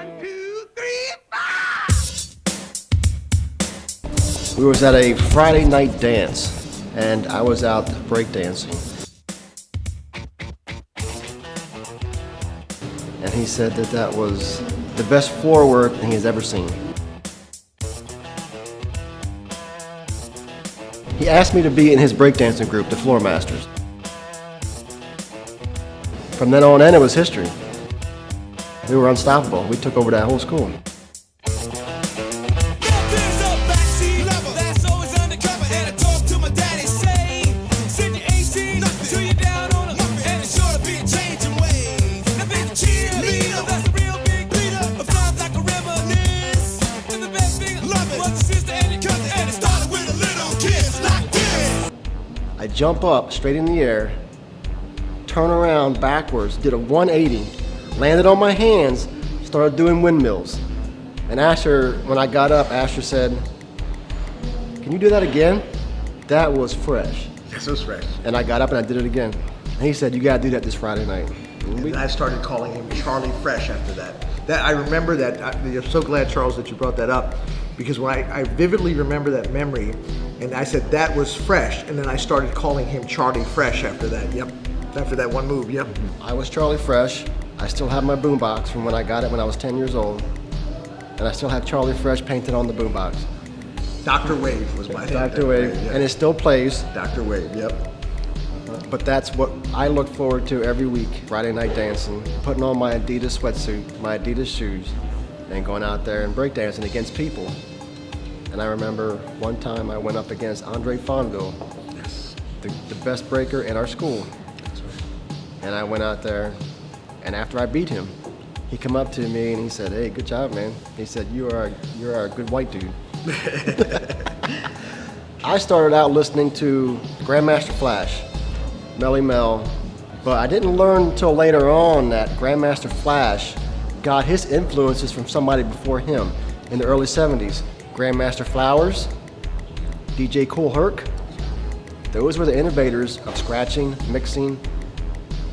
1, 2, 3, 4. We was at a Friday night dance, and I was out breakdancing. And he said that that was the best floor work he has ever seen. He asked me to be in his breakdancing group, the Floormasters. From then on in, it was history. We were unstoppable. We took over that whole school. I jump up straight in the air, turn around backwards, did a 180, landed on my hands, started doing windmills. And Asher, when I got up, Asher said, "Can you do that again?" That was fresh. Yes, it was fresh. And I got up and I did it again. And he said, "You gotta do that this Friday night." And I started calling him Charlie Fresh after that. I remember that. I'm so glad, Charles, that you brought that up, because when I vividly remember that memory, and I said that was fresh, and then I started calling him Charlie Fresh after that. Yep, after that one move. Yep. I was Charlie Fresh. I still have my boombox from when I got it when I was 10 years old, and I still have Charlie Fresh painted on the boombox. Dr. Wave was my name. Dr. Wave, yeah. and it still plays. Dr. Wave. Yep. But that's what I look forward to every week, Friday night dancing, putting on my Adidas sweatsuit, my Adidas shoes, and going out there and breakdancing against people. And I remember one time I went up against Andre Fonville, Yes. the best breaker in our school. That's right. And I went out there, and after I beat him, he come up to me and he said, "Hey, good job, man." He said, you're a good white dude." I started out listening to Grandmaster Flash, Melly Mel, but I didn't learn until later on that Grandmaster Flash got his influences from somebody before him in the early 70s. Grandmaster Flowers, DJ Kool Herc. Those were the innovators of scratching, mixing,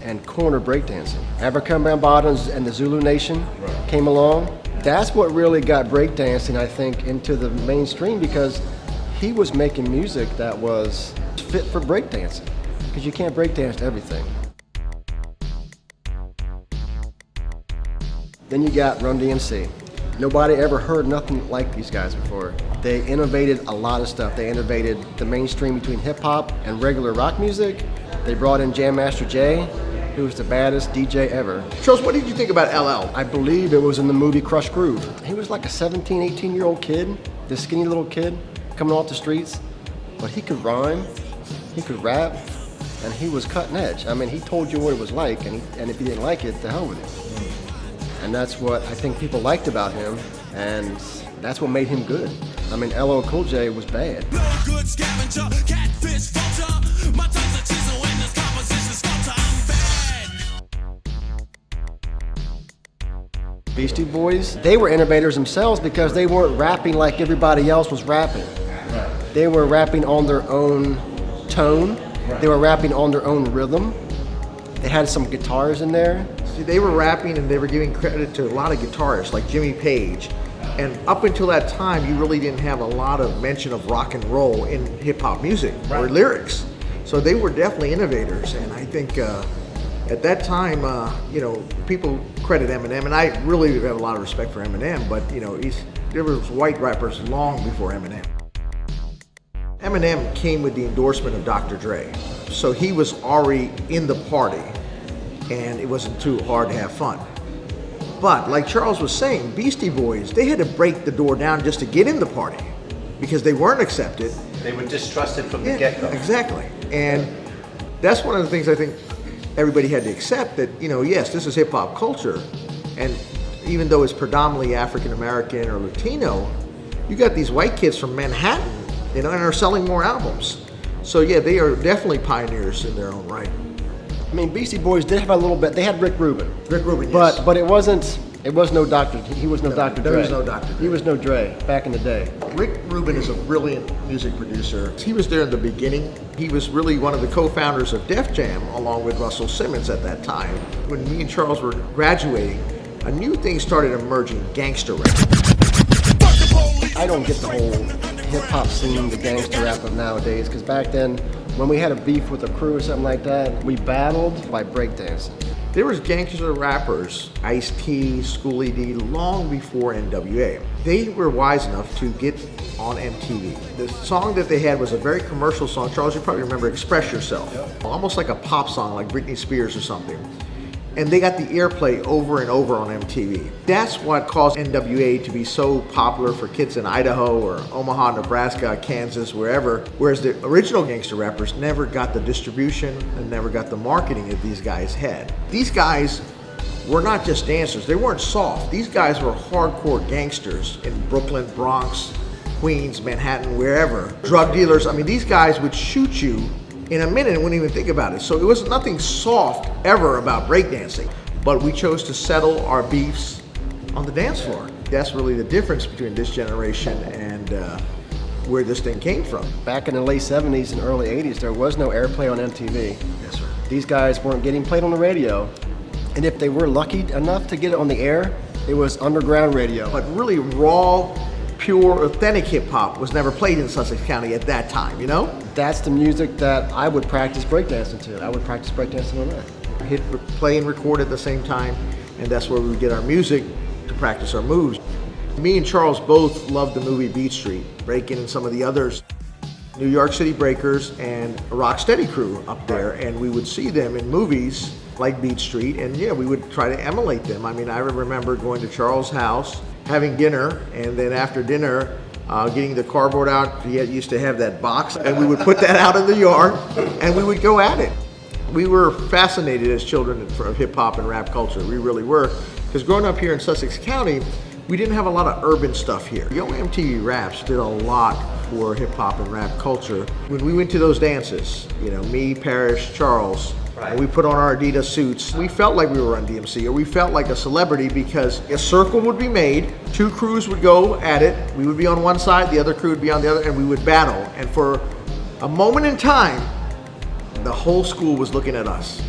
and corner breakdancing. African Bambaataa and the Zulu Nation came along. That's what really got breakdancing, I think, into the mainstream, because he was making music that was fit for breakdancing, because you can't breakdance to everything. Then you got Run DMC. Nobody ever heard nothing like these guys before. They innovated a lot of stuff. They innovated the mainstream between hip hop and regular rock music. They brought in Jam Master Jay, who was the baddest DJ ever. Charles, what did you think about LL? I believe it was in the movie Crush Groove. He was like a 17, 18-year-old kid, this skinny little kid coming off the streets, but he could rhyme, he could rap, and he was cutting edge. I mean, he told you what it was like, and if you didn't like it, to hell with it. And that's what I think people liked about him, and that's what made him good. I mean, LL Cool J was bad. Beastie Boys, they were innovators themselves because they weren't rapping like everybody else was rapping. They were rapping on their own tone. They were rapping on their own rhythm. They had some guitars in there. See, they were rapping and they were giving credit to a lot of guitarists like Jimmy Page. And up until that time, you really didn't have a lot of mention of rock and roll in hip hop music or lyrics. So they were definitely innovators. And I think at that time, people credit Eminem, and I really have a lot of respect for Eminem, but there was white rappers long before Eminem. Eminem came with the endorsement of Dr. Dre. So he was already in the party, and it wasn't too hard to have fun. But like Charles was saying, Beastie Boys, they had to break the door down just to get in the party because they weren't accepted. They were distrusted from the get-go. Exactly. And that's one of the things I think everybody had to accept, that, yes, this is hip hop culture. And even though it's predominantly African American or Latino, you got these white kids from Manhattan, and are selling more albums. So yeah, they are definitely pioneers in their own right. I mean, Beastie Boys did have a little bit. They had Rick Rubin. Rick Rubin, yes. But it was no Dr. He was no Dr. Dre. There was no Dr. Dre. He was no Dre back in the day. Rick Rubin is a brilliant music producer. He was there in the beginning. He was really one of the co-founders of Def Jam, along with Russell Simmons at that time. When me and Charles were graduating, a new thing started emerging, gangster rap. I don't get the whole hip-hop scene, the gangster rap of nowadays, because back then, when we had a beef with a crew or something like that, we battled by breakdancing. There was gangster rappers, Ice-T, Schoolie D, long before NWA. They were wise enough to get on MTV. The song that they had was a very commercial song. Charles, you probably remember Express Yourself. Yep. Almost like a pop song, like Britney Spears or something. And they got the airplay over and over on MTV. That's what caused NWA to be so popular for kids in Idaho or Omaha, Nebraska, Kansas, wherever. Whereas the original gangster rappers never got the distribution and never got the marketing that these guys had. These guys were not just dancers. They weren't soft. These guys were hardcore gangsters in Brooklyn, Bronx, Queens, Manhattan, wherever. Drug dealers. I mean, these guys would shoot you in a minute and wouldn't even think about it. So it was nothing soft ever about breakdancing. But we chose to settle our beefs on the dance floor. That's really the difference between this generation and where this thing came from. Back in the late 70s and early 80s, there was no airplay on MTV. Yes, sir. These guys weren't getting played on the radio. And if they were lucky enough to get it on the air, it was underground radio. But really raw, pure, authentic hip-hop was never played in Sussex County at that time, you know? That's the music that I would practice breakdancing to. I would practice breakdancing on that. Hit play and record at the same time, and that's where we would get our music to practice our moves. Me and Charles both loved the movie Beat Street, Breakin' and some of the others. New York City Breakers and a Rocksteady crew up there, and we would see them in movies like Beat Street, and yeah, we would try to emulate them. I mean, I remember going to Charles' house, having dinner, and then after dinner, getting the cardboard out. He used to have that box, and we would put that out in the yard, and we would go at it. We were fascinated as children of hip-hop and rap culture. We really were, because growing up here in Sussex County, we didn't have a lot of urban stuff here. Yo MTV Raps did a lot for hip-hop and rap culture. When we went to those dances, you know, me, Parrish, Charles, and we put on our Adidas suits, we felt like we were on DMC, or we felt like a celebrity, because a circle would be made, two crews would go at it, we would be on one side, the other crew would be on the other, and we would battle. And for a moment in time, the whole school was looking at us.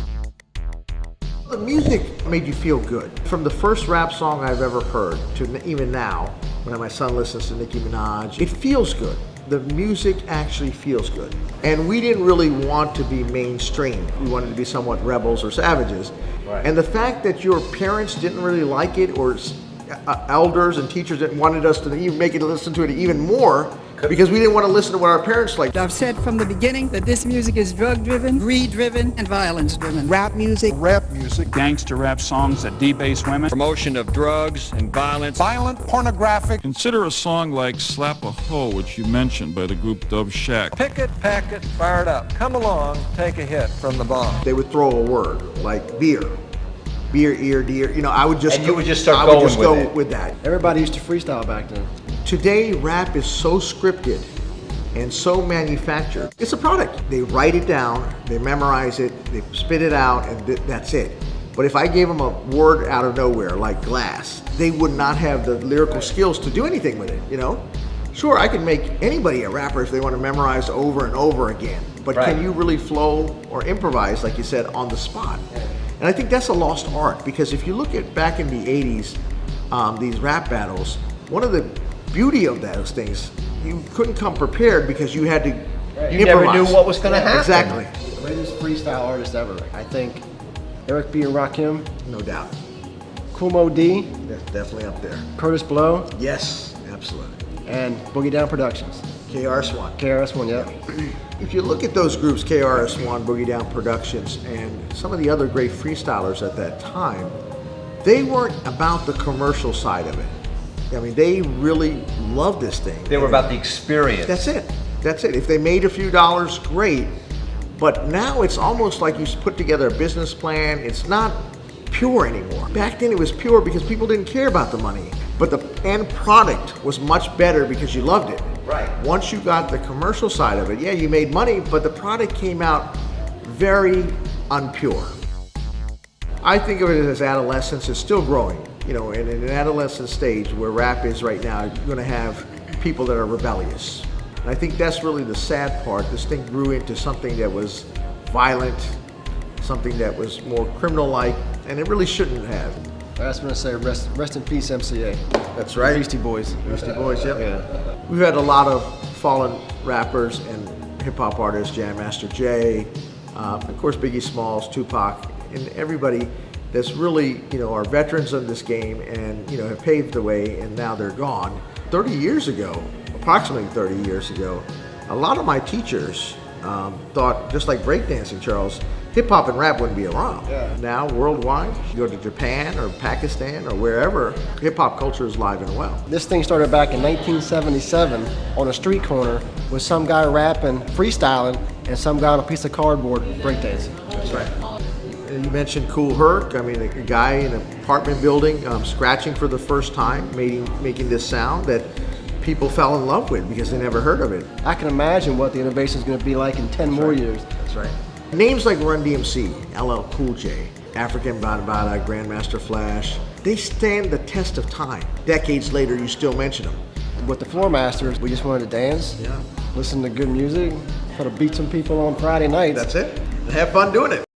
The music made you feel good. From the first rap song I've ever heard to even now, when my son listens to Nicki Minaj, it feels good. The music actually feels good. And we didn't really want to be mainstream. We wanted to be somewhat rebels or savages. Right. And the fact that your parents didn't really like it, or elders and teachers that wanted us to even make it listen to it even more, because we didn't want to listen to what our parents liked. I've said from the beginning that this music is drug-driven, greed-driven, and violence-driven. Rap music, gangster rap songs that debase women, promotion of drugs and violence, violent, pornographic. Consider a song like Slap a Hoe, which you mentioned, by the group Dub Shack. Pick it, pack it, fire it up. Come along, take a hit from the bomb. They would throw a word like beer. Beer, ear, deer. You know, I would just and you would just start going with that. Everybody used to freestyle back then. Today, rap is so scripted and so manufactured. It's a product. They write it down, they memorize it, they spit it out, and that's it. But if I gave them a word out of nowhere, like glass, they would not have the lyrical skills to do anything with it, you know? Sure, I can make anybody a rapper if they want to memorize over and over again, but can you really flow or improvise, like you said, on the spot? And I think that's a lost art, because if you look at back in the 80s, these rap battles, one of the beauty of those things, you couldn't come prepared because you had to You never knew what was going to happen. Exactly. The greatest freestyle artist ever. I think Eric B. and Rakim. No doubt. Kumo D. That's definitely up there. Curtis Blow. Yes, absolutely. And Boogie Down Productions. KRS-One. KRS-One, yeah. If you look at those groups, KRS-One, Boogie Down Productions, and some of the other great freestylers at that time, they weren't about the commercial side of it. I mean, they really loved this thing. They were about the experience. That's it. That's it. If they made a few dollars, great. But now it's almost like you put together a business plan. It's not pure anymore. Back then it was pure because people didn't care about the money. But the end product was much better because you loved it. Right. Once you got the commercial side of it, yeah, you made money, but the product came out very unpure. I think of it as adolescence. It's still growing. You know, in an adolescent stage where rap is right now, you're going to have people that are rebellious. And I think that's really the sad part. This thing grew into something that was violent, something that was more criminal-like, and it really shouldn't have. I was going to say rest in peace, MCA. That's right. Beastie Boys. Beastie Boys, yep. Yeah. We've had a lot of fallen rappers and hip-hop artists, Jam Master Jay, of course Biggie Smalls, Tupac, and everybody that's really, are veterans of this game and, have paved the way, and now they're gone. 30 years ago, approximately 30 years ago, a lot of my teachers thought, just like breakdancing, Charles, hip-hop and rap wouldn't be around. Yeah. Now, worldwide, you go to Japan or Pakistan or wherever, hip-hop culture is alive and well. This thing started back in 1977 on a street corner with some guy rapping, freestyling, and some guy on a piece of cardboard breakdancing. That's right. You mentioned Kool Herc. I mean, a guy in an apartment building scratching for the first time, making this sound that people fell in love with because they never heard of it. I can imagine what the innovation is going to be like in 10 more years. That's right. Names like Run DMC, LL Cool J, African Bambaataa, Grandmaster Flash, they stand the test of time. Decades later, you still mention them. With the Floormasters, we just wanted to dance, listen to good music, try to beat some people on Friday nights. That's it. And have fun doing it.